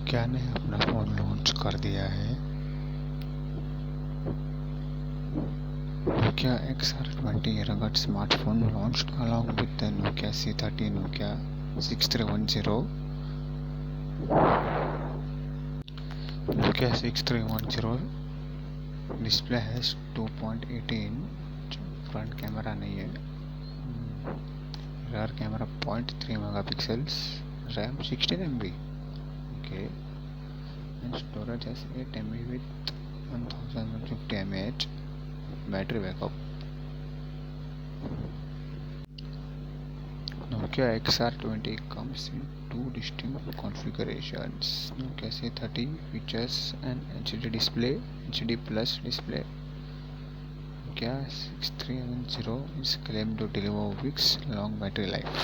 Nokia ने अपना phone launch कर दिया है। Nokia XR20 rugged smartphone launched along with the Nokia C30, Nokia 6310. Nokia 6310 display है 2.18 इंच, फ्रंट कैमरा नहीं है, rear camera 0.3 megapixels, RAM 16 MB, okay, and storage है 8 MB with 1050 mAh battery backup. Nokia XR20 comes in two distinct configurations. Nokia C30 features an HD display, HD Plus display. Nokia 6310 is claimed to deliver weeks long battery life.